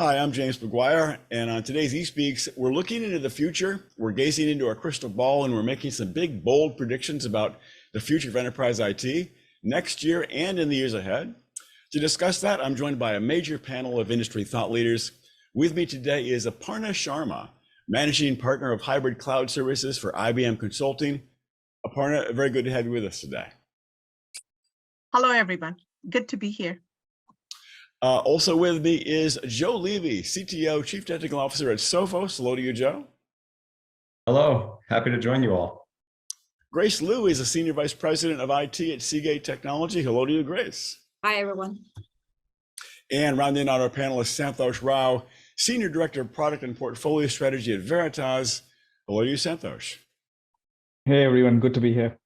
Hi, I'm James McGuire, and on today's eSpeaks, we're looking into the future. We're gazing into our crystal ball, and we're making some big, bold predictions about the future of enterprise IT next year and in the years ahead. To discuss that, I'm joined by a major panel of industry thought leaders. With me today is Aparna Sharma, Managing Partner of Hybrid Cloud Services for IBM Consulting. Aparna, very good to have you with us today. Hello, everyone. Good to be here. Also with me is Joe Levy, CTO, Chief Technical Officer at Sophos. Hello to you, Joe. Hello, happy to join you all. Grace Liu is a Senior Vice President of IT at Seagate Technology. Hello to you, Grace. Hi, everyone. And rounding out our panel is Santhosh Rao, Senior Director of Product and Portfolio Strategy at Veritas. Hello to you, Santhosh. Hey, everyone. Good to be here.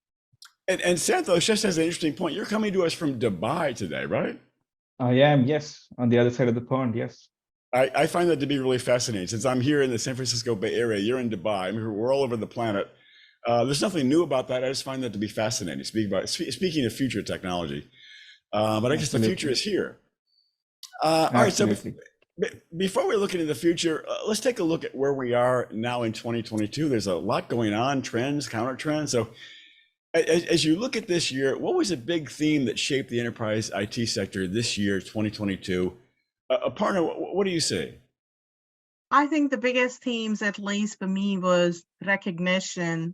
And Santhosh just has an interesting point. You're coming to us from Dubai today, right? I am, yes, on the other side of the pond, yes. I find that to be really fascinating. Since I'm here in the San Francisco Bay Area, you're in Dubai. I mean, we're all over the planet. There's nothing new about that. I just find that to be fascinating. Speaking of future technology, but I guess the future is here. All right, so before we look into the future, let's take a look at where we are now in 2022. There's a lot going on, trends, counter trends. So as you look at this year, what was a big theme that shaped the enterprise IT sector this year, 2022? Aparna, what do you say? I think the biggest themes, at least for me, was recognition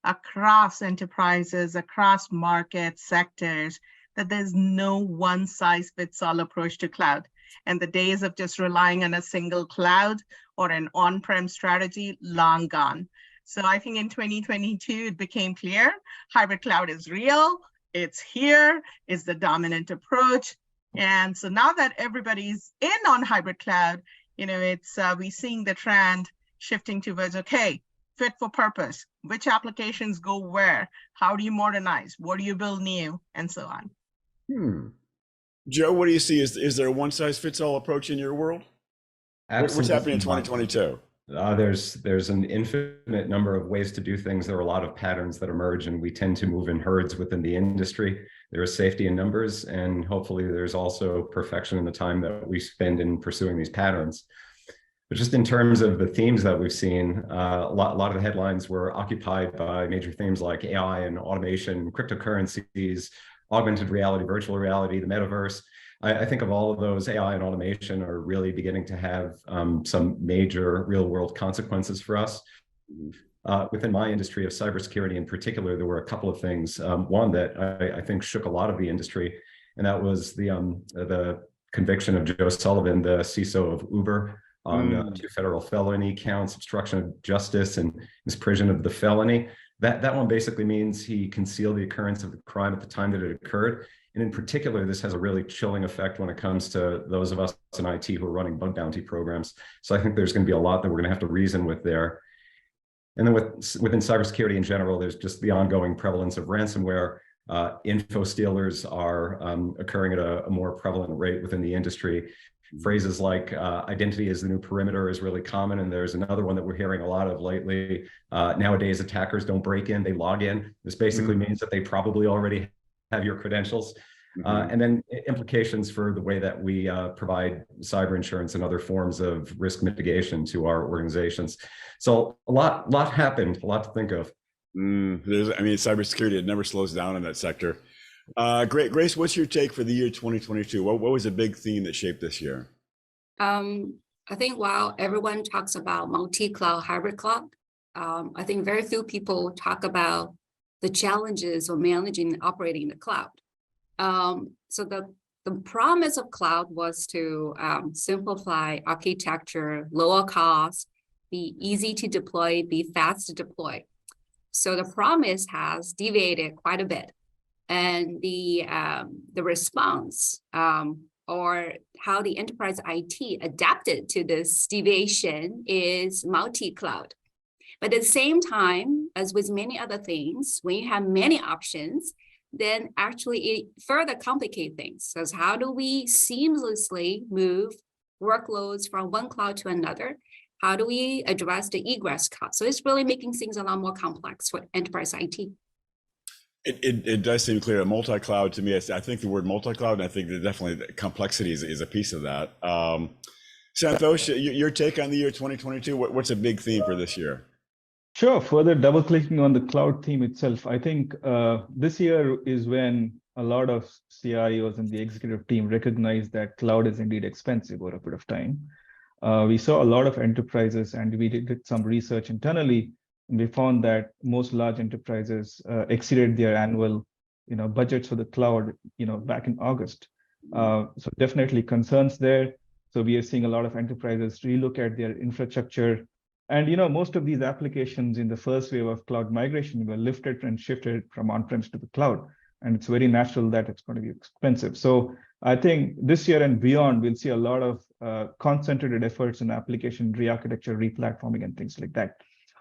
across enterprises, across market sectors, that there's no one-size-fits-all approach to cloud. And the days of just relying on a single cloud or an on-prem strategy, long gone. So I think in 2022, it became clear hybrid cloud is real, it's here, it's the dominant approach. And so now that everybody's in on hybrid cloud, we're seeing the trend shifting towards, okay, fit for purpose, which applications go where, how do you modernize, what do you build new, and so on. Joe, what do you see? Is there a one-size-fits-all approach in your world? Absolutely. What's happening in 2022? There's an infinite number of ways to do things. There are a lot of patterns that emerge, and we tend to move in herds within the industry. There is safety in numbers, and hopefully there's also perfection in the time that we spend in pursuing these patterns. But just in terms of the themes that we've seen, a lot of the headlines were occupied by major themes like AI and automation, cryptocurrencies, augmented reality, virtual reality, the metaverse. I think of all of those, AI and automation are really beginning to have some major real world consequences for us. Within my industry of cybersecurity in particular, there were a couple of things. One that I think shook a lot of the industry, and that was the conviction of Joe Sullivan, the CISO of Uber, on 2 federal felony counts, obstruction of justice and misprision of the felony. That one basically means he concealed the occurrence of the crime at the time that it occurred. And in particular, this has a really chilling effect when it comes to those of us in IT who are running bug bounty programs. So I think there's going to be a lot that we're going to have to reason with there. And then within cybersecurity in general, there's just the ongoing prevalence of ransomware. Info stealers are occurring at a more prevalent rate within the industry. Phrases like identity is the new perimeter is really common. And there's another one that we're hearing a lot of lately. Nowadays, attackers don't break in, they log in. This basically means that they probably already have your credentials. And then implications for the way that we provide cyber insurance and other forms of risk mitigation to our organizations. So a lot happened, a lot to think of. Cybersecurity, it never slows down in that sector. Grace, what's your take for the year 2022? What was a big theme that shaped this year? I think while everyone talks about multi-cloud, hybrid cloud, I think very few people talk about the challenges of managing and operating the cloud. So the promise of cloud was to simplify architecture, lower cost, be easy to deploy, be fast to deploy. So the promise has deviated quite a bit. And the response or how the enterprise IT adapted to this deviation is multi-cloud. But at the same time, as with many other things, when you have many options, then actually it further complicate things. So how do we seamlessly move workloads from one cloud to another? How do we address the egress cost? So it's really making things a lot more complex for enterprise IT. It does seem clear. Multi-cloud to me, I think the word multi-cloud, and I think that definitely the complexity is a piece of that. Santhosh, your take on the year 2022, what's a big theme for this year? Sure. Further double clicking on the cloud theme itself, I think this year is when a lot of CIOs and the executive team recognize that cloud is indeed expensive over a period of time. We saw a lot of enterprises, and we did some research internally, and we found that most large enterprises exceeded their annual, budgets for the cloud, back in August. So definitely concerns there. So we are seeing a lot of enterprises relook at their infrastructure. And most of these applications in the first wave of cloud migration were lifted and shifted from on-premise to the cloud. And it's very natural that it's going to be expensive. So I think this year and beyond, we'll see a lot of concentrated efforts in application re-architecture, re-platforming, and things like that.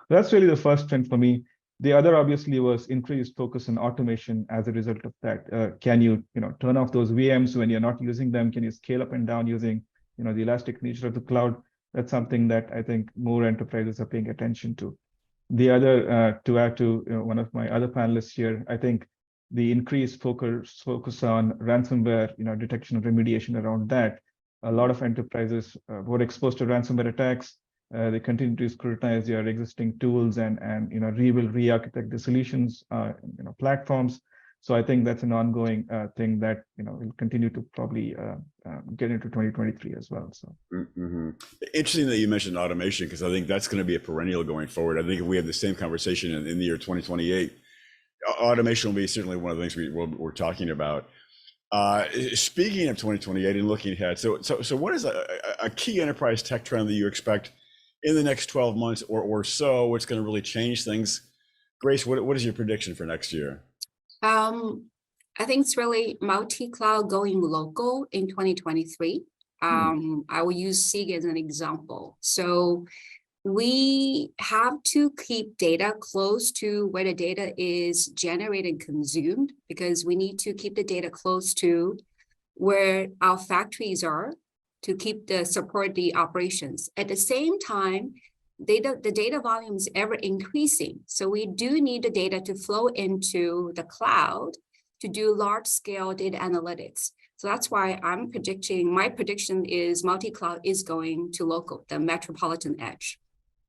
That's really the first trend for me. The other obviously was increased focus on automation as a result of that. Can you, turn off those VMs when you're not using them? Can you scale up and down using, the elastic nature of the cloud? That's something that I think more enterprises are paying attention to. The other, to add to one of my other panelists here, I think the increased focus on ransomware, detection and remediation around that. A lot of enterprises were exposed to ransomware attacks. They continue to scrutinize their existing tools and re-architect the solutions, platforms. So I think that's an ongoing thing that will continue to probably get into 2023 as well. So Interesting that you mentioned automation, because I think that's going to be a perennial going forward. I think if we have the same conversation in the year 2028, automation will be certainly one of the things we're talking about. Speaking of 2028 and looking ahead, so what is a key enterprise tech trend that you expect in the next 12 months or so? What's going to really change things? Grace, what is your prediction for next year? I think it's really multi-cloud going local in 2023. I will use Seagate as an example. So we have to keep data close to where the data is generated and consumed, because we need to keep the data close to where our factories are to support the operations. At the same time, the data volume is ever increasing. So we do need the data to flow into the cloud to do large scale data analytics. So that's why my prediction is multi-cloud is going to local, the metropolitan edge.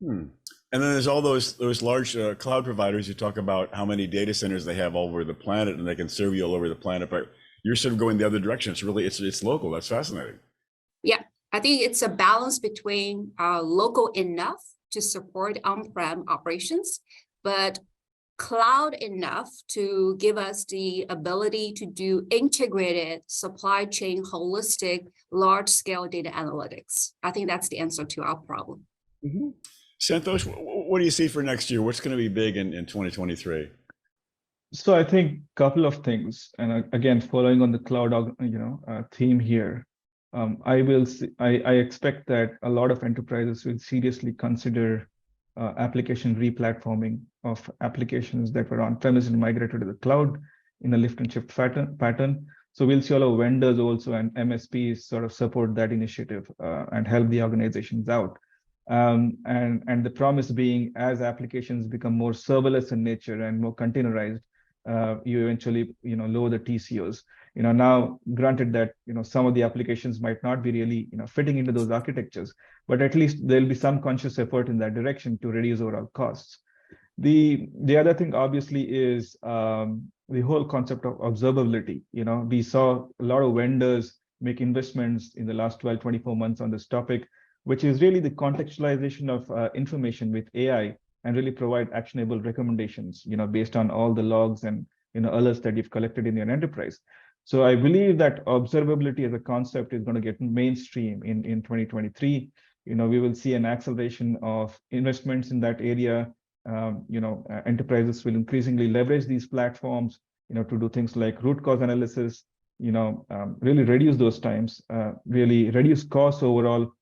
And then there's all those large cloud providers who talk about how many data centers they have all over the planet, and they can serve you all over the planet, but you're sort of going the other direction. It's local. That's fascinating. Yeah, I think it's a balance between local enough to support on-prem operations, but cloud enough to give us the ability to do integrated supply chain, holistic, large-scale data analytics. I think that's the answer to our problem. Santhosh, what do you see for next year? What's going to be big in 2023? So I think a couple of things, and again, following on the cloud, theme here. I expect that a lot of enterprises will seriously consider application replatforming of applications that were on-premise and migrated to the cloud in a lift and shift pattern. So we'll see a lot of vendors also and MSPs sort of support that initiative and help the organizations out. And the promise being, as applications become more serverless in nature and more containerized, you eventually lower the TCOs. Now granted that some of the applications might not be really fitting into those architectures, but at least there'll be some conscious effort in that direction to reduce overall costs. The other thing obviously is the whole concept of observability. We saw a lot of vendors make investments in the last 12-24 months on this topic, which is really the contextualization of information with AI and really provide actionable recommendations, based on all the logs and alerts that you've collected in your enterprise. So I believe that observability as a concept is going to get mainstream in 2023. We will see an acceleration of investments in that area. Enterprises will increasingly leverage these platforms, to do things like root cause analysis, really reduce those times, really reduce costs overall,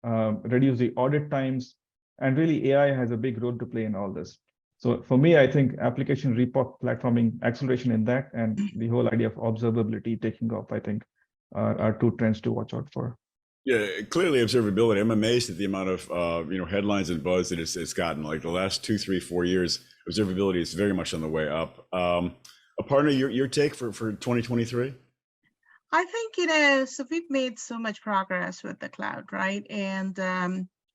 reduce the audit times, and really AI has a big role to play in all this. So for me, I think application platforming acceleration in that, and the whole idea of observability taking off, I think are two trends to watch out for. Yeah, clearly observability. I'm amazed at the amount of headlines and buzz that it's gotten. Like the last 2, 3, 4 years, observability is very much on the way up. Aparna, your take for 2023? I think, so we've made so much progress with the cloud, right? And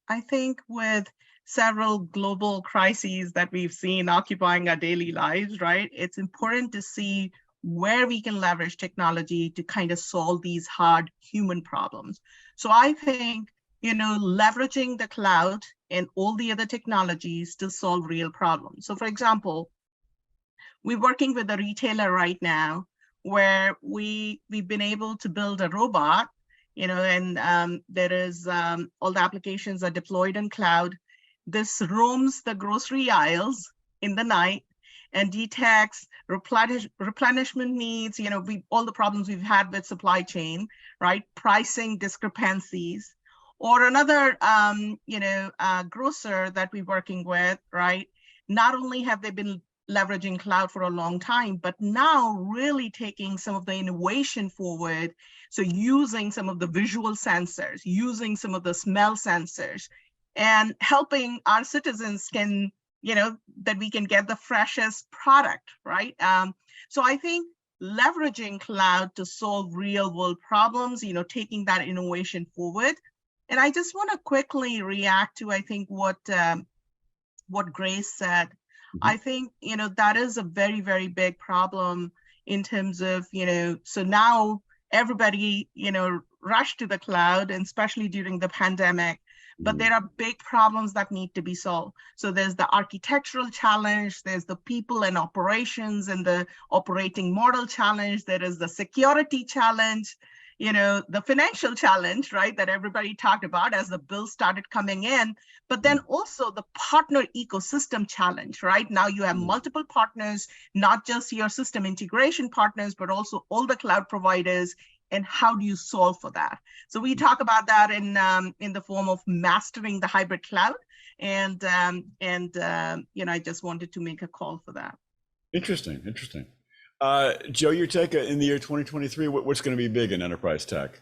I think with several global crises that we've seen occupying our daily lives, right? It's important to see where we can leverage technology to kind of solve these hard human problems. So I think, leveraging the cloud and all the other technologies to solve real problems. So for example, we're working with a retailer right now where we've been able to build a robot, and there is all the applications are deployed in cloud. This roams the grocery aisles in the night and detects replenishment needs, all the problems we've had with supply chain, right? Pricing discrepancies. Or another, grocer that we're working with, right? Not only have they been leveraging cloud for a long time, but now really taking some of the innovation forward. So using some of the visual sensors, using some of the smell sensors, and helping our citizens can, that we can get the freshest product, right? So I think leveraging cloud to solve real world problems, taking that innovation forward. And I just want to quickly react to, I think, what Grace said. I think, that is a very, very big problem in terms of, so now everybody, rushed to the cloud, and especially during the pandemic, but there are big problems that need to be solved. So there's the architectural challenge, there's the people and operations and the operating model challenge, there is the security challenge, the financial challenge, right, that everybody talked about as the bills started coming in, but then also the partner ecosystem challenge, right? Now you have multiple partners, not just your system integration partners, but also all the cloud providers, and how do you solve for that? So we talk about that in the form of mastering the hybrid cloud, and I just wanted to make a call for that. Interesting. Joe, your take in the year 2023, what's going to be big in enterprise tech?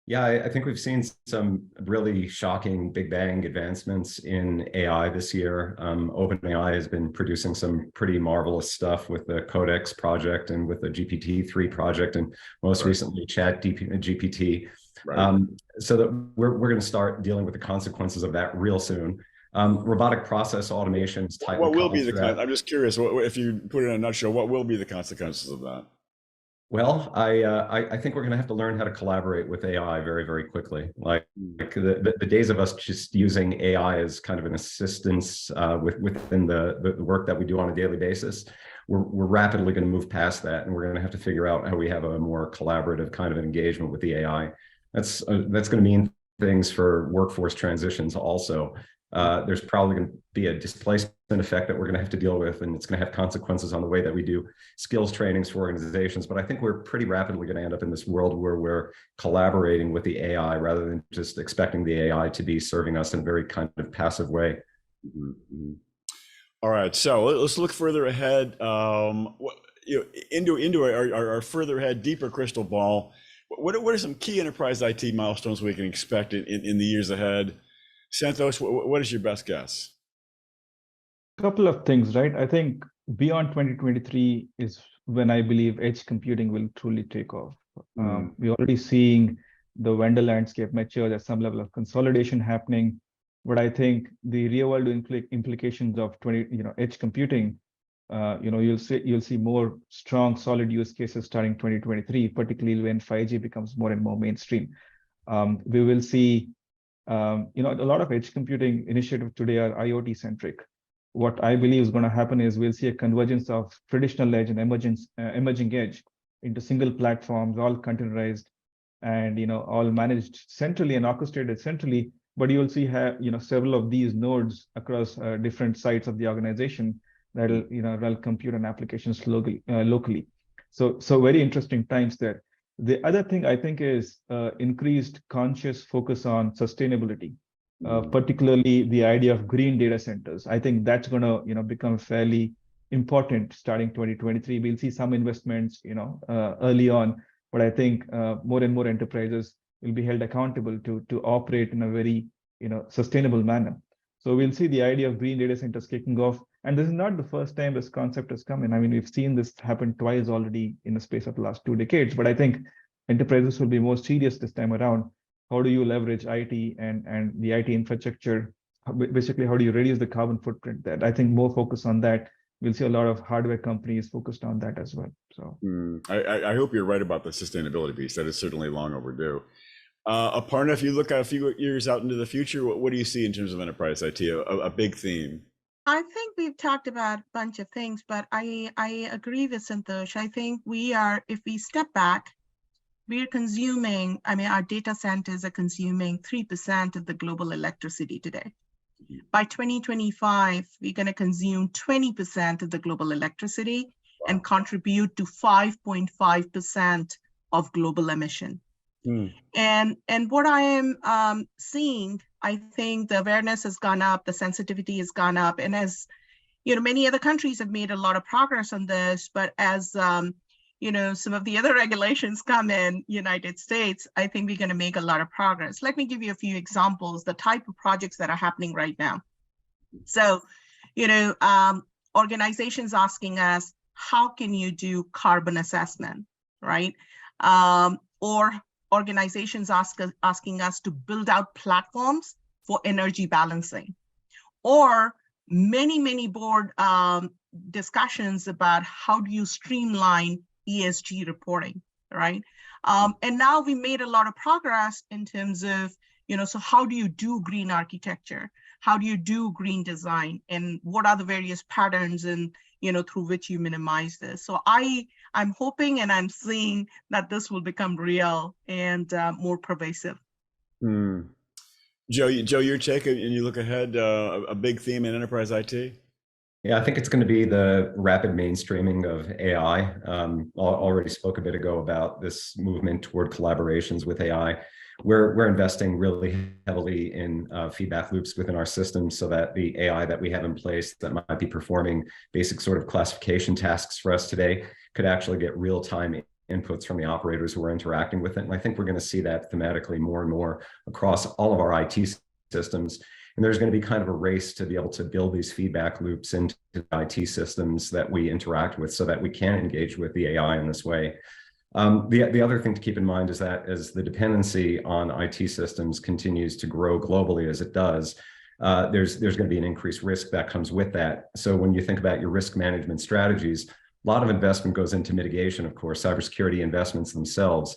Yeah, I think we've seen some really shocking big bang advancements in AI this year. OpenAI has been producing some pretty marvelous stuff with the Codex project and with the GPT-3 project, and most recently ChatGPT. Right. So that we're going to start dealing with the consequences of that real soon. Robotic process automation is tightly What will be coupled to the? that. I'm just curious. If you put it in a nutshell, what will be the consequences of that? Well, I think we're going to have to learn how to collaborate with AI very, very quickly. Like the days of us just using AI as kind of an assistance within the work that we do on a daily basis, we're rapidly going to move past that, and we're going to have to figure out how we have a more collaborative kind of engagement with the AI. That's going to mean things for workforce transitions also. There's probably going to be a displacement effect that we're going to have to deal with, and it's going to have consequences on the way that we do skills trainings for organizations. But I think we're pretty rapidly going to end up in this world where we're collaborating with the AI rather than just expecting the AI to be serving us in a very kind of passive way. Mm-hmm. All right, so let's look further ahead. Into our further ahead, deeper crystal ball. What are some key enterprise IT milestones we can expect in the years ahead? Santhosh, what is your best guess? Couple of things, right? I think beyond 2023 is when I believe edge computing will truly take off. We're already seeing the vendor landscape mature. There's some level of consolidation happening, but I think the real world implications of edge computing, you'll see more strong, solid use cases starting 2023, particularly when 5G becomes more and more mainstream. We will see a lot of edge computing initiatives today are IoT centric. What I believe is going to happen is we'll see a convergence of traditional edge and emerging edge into single platforms, all containerized and all managed centrally and orchestrated centrally. But you'll see several of these nodes across different sites of the organization that'll run compute and applications locally. So very interesting times there. The other thing I think is increased conscious focus on sustainability, particularly the idea of green data centers. I think that's going to become fairly important starting 2023. We'll see some investments early on, but I think more and more enterprises will be held accountable to operate in a very sustainable manner. So we'll see the idea of green data centers kicking off. And this is not the first time this concept has come in. I mean, we've seen this happen twice already in the space of the last 2 decades, but I think enterprises will be more serious this time around. How do you leverage IT and the IT infrastructure? Basically, how do you reduce the carbon footprint? That I think more focus on that. We'll see a lot of hardware companies focused on that as well. So I hope you're right about the sustainability piece. That is certainly long overdue. Aparna, if you look a few years out into the future, what do you see in terms of enterprise IT, a big theme? I think we've talked about a bunch of things, but I agree with Santhosh. I think if we step back, we are consuming, our data centers are consuming 3% of the global electricity today. By 2025, we're going to consume 20% of the global electricity and contribute to 5.5% of global emission. And what I am seeing, I think the awareness has gone up, the sensitivity has gone up, and as many other countries have made a lot of progress on this, but as some of the other regulations come in United States, I think we're going to make a lot of progress. Let me give you a few examples, the type of projects that are happening right now. So, organizations asking us, how can you do carbon assessment, right? Or organizations asking us to build out platforms for energy balancing, or many board discussions about how do you streamline ESG reporting, right? And now we made a lot of progress in terms of, so how do you do green architecture? How do you do green design? And what are the various patterns and, through which you minimize this? So I'm hoping and I'm seeing that this will become real and more pervasive. Joe, your take, and you look ahead, a big theme in enterprise IT? Yeah, I think it's going to be the rapid mainstreaming of AI. Already spoke a bit ago about this movement toward collaborations with AI. We're investing really heavily in feedback loops within our systems so that the AI that we have in place that might be performing basic sort of classification tasks for us today could actually get real-time inputs from the operators who are interacting with it. And I think we're going to see that thematically more and more across all of our IT systems. And there's going to be kind of a race to be able to build these feedback loops into the IT systems that we interact with so that we can engage with the AI in this way. The other thing to keep in mind is that as the dependency on IT systems continues to grow globally as it does, there's going to be an increased risk that comes with that. So when you think about your risk management strategies, a lot of investment goes into mitigation, of course, cybersecurity investments themselves.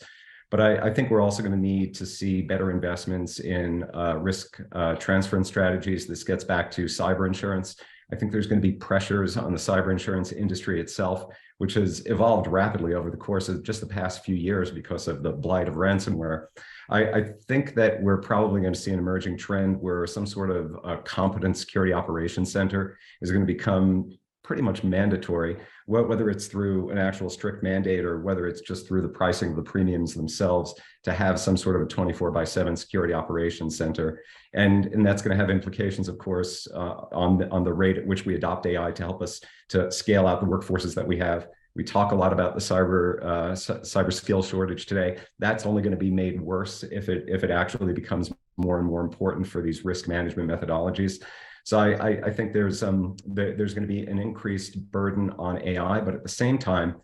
But I think we're also going to need to see better investments in risk transference strategies. This gets back to cyber insurance. I think there's going to be pressures on the cyber insurance industry itself, which has evolved rapidly over the course of just the past few years because of the blight of ransomware. I think that we're probably going to see an emerging trend where some sort of competent security operations center is going to become pretty much mandatory, whether it's through an actual strict mandate or whether it's just through the pricing of the premiums themselves, to have some sort of a 24/7 security operations center. And that's going to have implications, of course, on the rate at which we adopt AI to help us to scale out the workforces that we have. We talk a lot about the cyber skill shortage today. That's only going to be made worse if it actually becomes more and more important for these risk management methodologies. So I think there's going to be an increased burden on AI, but at the same time,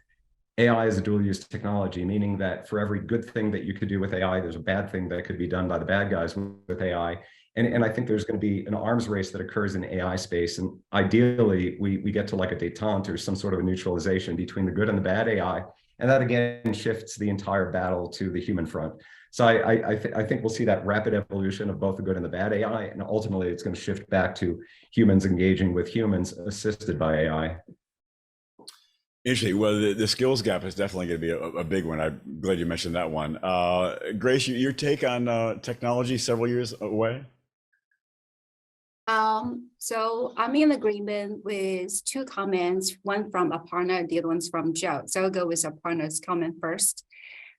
AI is a dual-use technology, meaning that for every good thing that you could do with AI, there's a bad thing that could be done by the bad guys with AI. And I think there's going to be an arms race that occurs in AI space. And ideally, we get to like a détente or some sort of a neutralization between the good and the bad AI. And that again shifts the entire battle to the human front. So I think we'll see that rapid evolution of both the good and the bad AI. And ultimately, it's going to shift back to humans engaging with humans assisted by AI. Interesting. Well, the skills gap is definitely going to be a big one. I'm glad you mentioned that one. Grace, your take on technology several years away? So I'm in agreement with two comments, one from Aparna, the other one's from Joe. So I'll go with Aparna's comment first.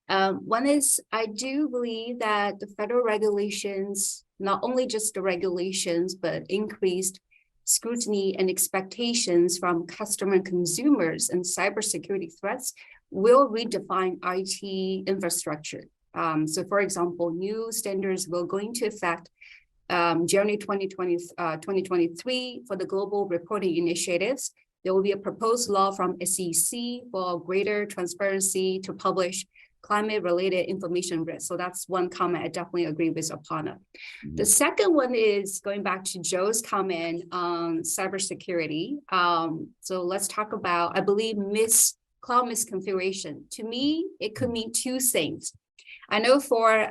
One is, I do believe that the federal regulations, not only just the regulations, but increased scrutiny and expectations from customer and consumers and cybersecurity threats will redefine IT infrastructure. So for example, new standards will go into effect January 2023 for the global reporting initiatives. There will be a proposed law from SEC for greater transparency to publish climate-related information risk. So that's one comment I definitely agree with Aparna. The second one is going back to Joe's comment on cybersecurity. So let's talk about, I believe, cloud misconfiguration. To me, it could mean two things. I know for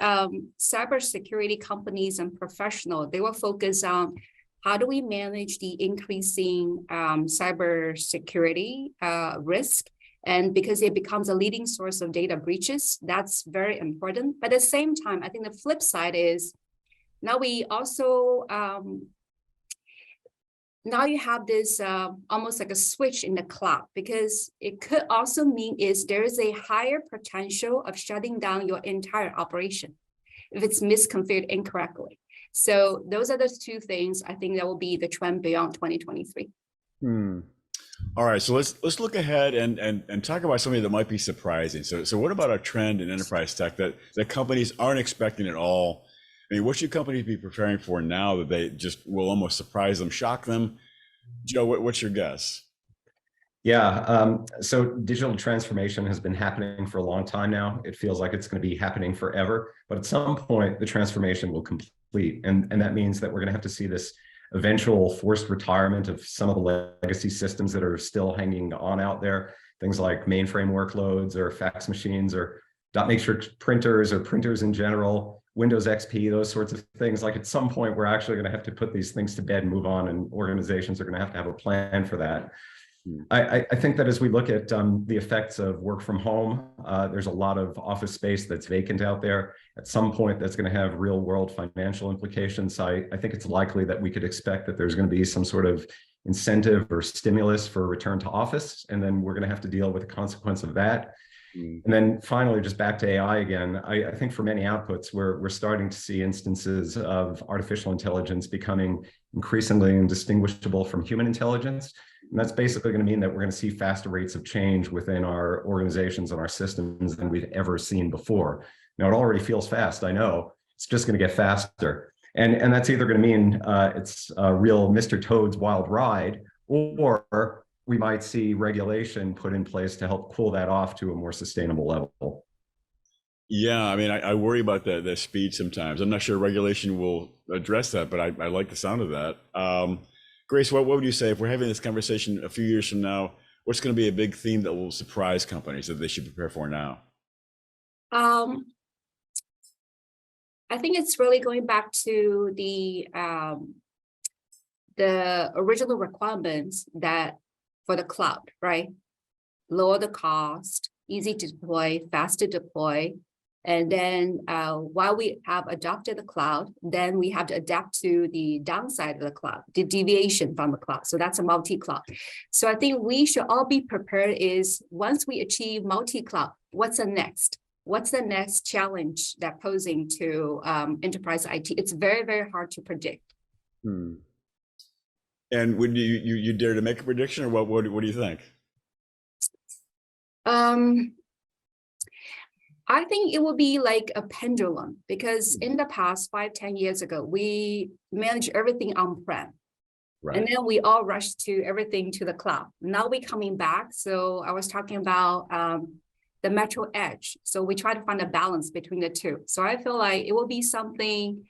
cybersecurity companies and professionals, they will focus on how do we manage the increasing cybersecurity risk. And because it becomes a leading source of data breaches, that's very important. But at the same time, I think the flip side is now we also, now you have this almost like a switch in the cloud, because it could also mean is there is a higher potential of shutting down your entire operation if it's misconfigured incorrectly. So those are the two things I think that will be the trend beyond 2023. All right, so let's look ahead and talk about something that might be surprising. So what about a trend in enterprise tech that companies aren't expecting at all? I mean, what should companies be preparing for now that they just will almost surprise them, shock them? Joe, what's your guess? Yeah, so digital transformation has been happening for a long time now. It feels like it's going to be happening forever, but at some point the transformation will complete. And that means that we're going to have to see this eventual forced retirement of some of the legacy systems that are still hanging on out there, things like mainframe workloads or fax machines or dot matrix printers or printers in general, Windows XP, those sorts of things. Like at some point, we're actually going to have to put these things to bed and move on, and organizations are going to have a plan for that. I think that as we look at the effects of work from home, there's a lot of office space that's vacant out there. At some point, that's going to have real world financial implications. I think it's likely that we could expect that there's going to be some sort of incentive or stimulus for return to office, and then we're going to have to deal with the consequence of that. And then finally, just back to AI again, I think for many outputs, we're starting to see instances of artificial intelligence becoming increasingly indistinguishable from human intelligence. And that's basically going to mean that we're going to see faster rates of change within our organizations and our systems than we've ever seen before. Now, it already feels fast, I know. It's just going to get faster. And that's either going to mean it's a real Mr. Toad's wild ride, or we might see regulation put in place to help cool that off to a more sustainable level. Yeah, I mean, I worry about the speed sometimes. I'm not sure regulation will address that, but I like the sound of that. Grace, what would you say if we're having this conversation a few years from now? What's going to be a big theme that will surprise companies that they should prepare for now? I think it's really going back to the original requirements that for the cloud, right? Lower the cost, easy to deploy, fast to deploy. And then while we have adopted the cloud, then we have to adapt to the downside of the cloud, the deviation from the cloud. So that's a multi-cloud. So I think we should all be prepared is once we achieve multi-cloud, what's the next? What's the next challenge that posing to enterprise IT? It's very, very hard to predict. And would you dare to make a prediction, or what do you think? I think it will be like a pendulum, because in the past 5-10 years ago, we managed everything on-prem. Right. And then we all rushed to everything to the cloud. Now we're coming back. So I was talking about the metro edge. So we try to find a balance between the two. So I feel like it will be something.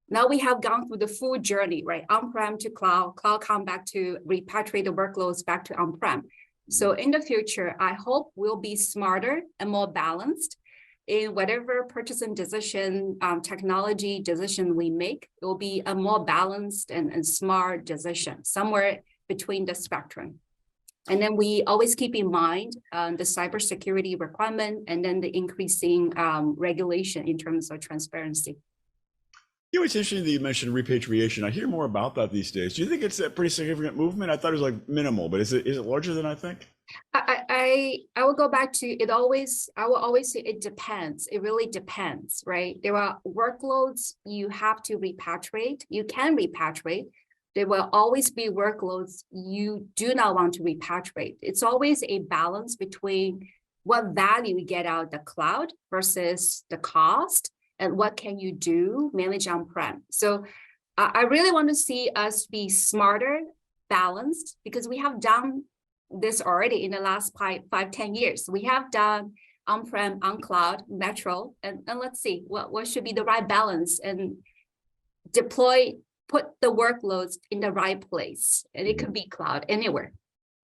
Now we have gone through the full journey, right? On-prem to cloud, cloud come back to repatriate the workloads back to on-prem. So in the future, I hope we'll be smarter and more balanced in whatever purchasing decision, technology decision we make. It will be a more balanced and smart decision, somewhere between the spectrum. And then we always keep in mind the cybersecurity requirement and then the increasing regulation in terms of transparency. You know, it's interesting that you mentioned repatriation. I hear more about that these days. Do you think it's a pretty significant movement? I thought it was like minimal, but is it larger than I think? I will go back to it always. I will always say it depends. It really depends, right? There are workloads you have to repatriate. You can repatriate. There will always be workloads you do not want to repatriate. It's always a balance between what value you get out of the cloud versus the cost, and what can you do manage on-prem. So I really want to see us be smarter, balanced, because we have done this already in the last 5-10 years. We have done on-prem, on cloud, natural, and let's see what should be the right balance and put the workloads in the right place. And it could be cloud anywhere.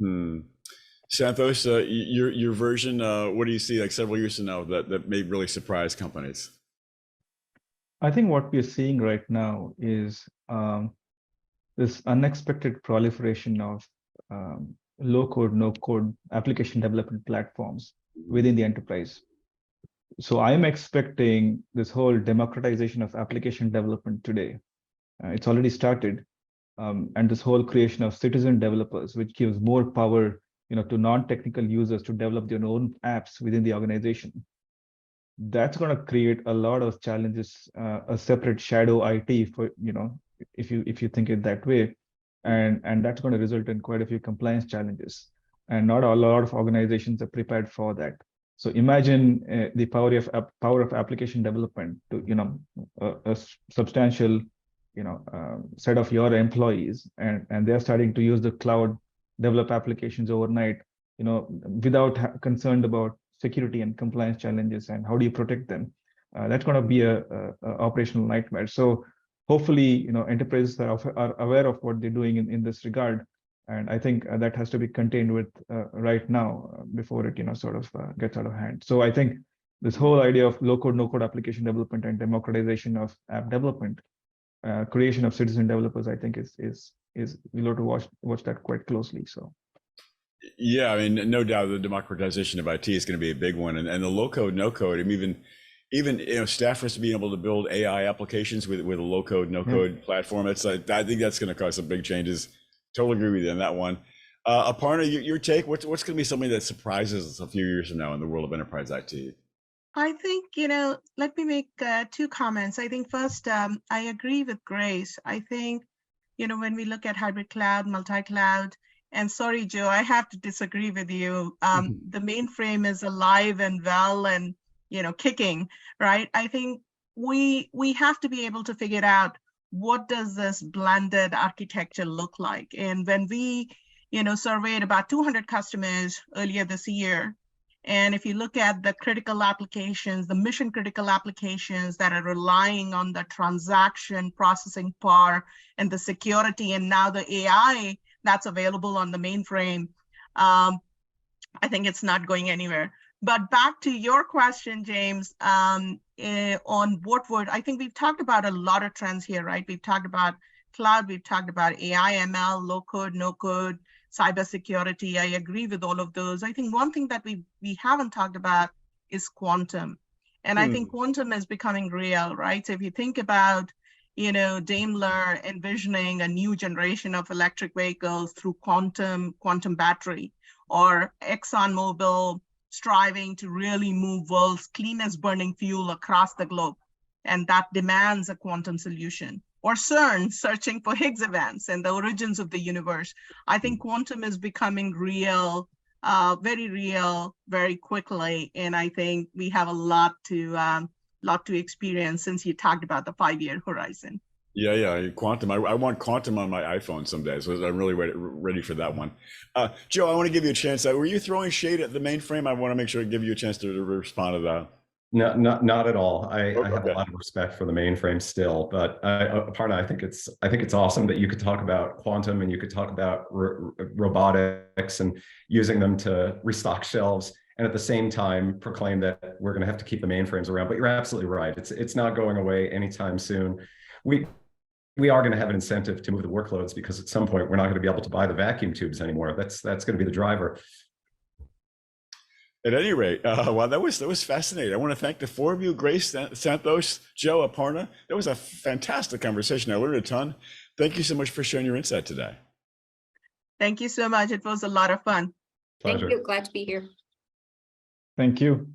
Santhosh, your version, what do you see like several years from now that may really surprise companies? I think what we're seeing right now is this unexpected proliferation of low-code, no-code application development platforms within the enterprise. So I'm expecting this whole democratization of application development today. It's already started, and this whole creation of citizen developers, which gives more power, to non-technical users to develop their own apps within the organization. That's going to create a lot of challenges, a separate shadow IT for, if you think it that way, and that's going to result in quite a few compliance challenges. And not a lot of organizations are prepared for that. So imagine the power of application development to, a substantial, set of your employees, and they're starting to use the cloud, develop applications overnight, without concerned about security and compliance challenges and how do you protect them. That's going to be a operational nightmare. So hopefully, enterprises are aware of what they're doing in this regard. And I think that has to be contained with right now before it, sort of gets out of hand. So I think this whole idea of low-code, no-code application development and democratization of app development, creation of citizen developers, I think is we'll have to watch that quite closely. So. Yeah, I mean, no doubt the democratization of IT is going to be a big one, and the low-code, no-code. I mean, even staffers being able to build AI applications with a low-code, no-code platform. It's I think that's going to cause some big changes. Totally agree with you on that one. Aparna, your take. What's going to be something that surprises us a few years from now in the world of enterprise IT? I think, let me make 2 comments. I think first, I agree with Grace. I think, when we look at hybrid cloud, multi-cloud, and sorry, Joe, I have to disagree with you. The mainframe is alive and well and, kicking, right? I think we have to be able to figure out what does this blended architecture look like. And when we, surveyed about 200 customers earlier this year, and if you look at the critical applications, the mission critical applications that are relying on the transaction processing power and the security, and now the AI that's available on the mainframe, I think it's not going anywhere. But back to your question, James, on what would, I think we've talked about a lot of trends here, right? We've talked about cloud, we've talked about AI, ML, low code, no code, cybersecurity. I agree with all of those. I think one thing that we haven't talked about is quantum. And I think quantum is becoming real, right? So if you think about, Daimler envisioning a new generation of electric vehicles through quantum battery, or ExxonMobil striving to really move world's cleanest burning fuel across the globe. And that demands a quantum solution. Or CERN searching for Higgs events and the origins of the universe. I think quantum is becoming real, very real, very quickly. And I think we have a lot to experience since you talked about the 5-year horizon. Yeah, quantum. I want quantum on my iPhone someday, so I'm really ready for that one. Joe, I want to give you a chance. Were you throwing shade at the mainframe? I want to make sure I give you a chance to respond to that. No, not at all. I have a lot of respect for the mainframe still, but Aparna, I think it's awesome that you could talk about quantum and you could talk about robotics and using them to restock shelves, and at the same time proclaim that we're going to have to keep the mainframes around. But you're absolutely right. It's not going away anytime soon. We are going to have an incentive to move the workloads, because at some point we're not going to be able to buy the vacuum tubes anymore. That's going to be the driver. At any rate, wow, that was fascinating. I want to thank the 4 of you, Grace, Santhosh, Joe, Aparna. That was a fantastic conversation. I learned a ton. Thank you so much for sharing your insight today. Thank you so much. It was a lot of fun. Pleasure. Thank you. Glad to be here. Thank you.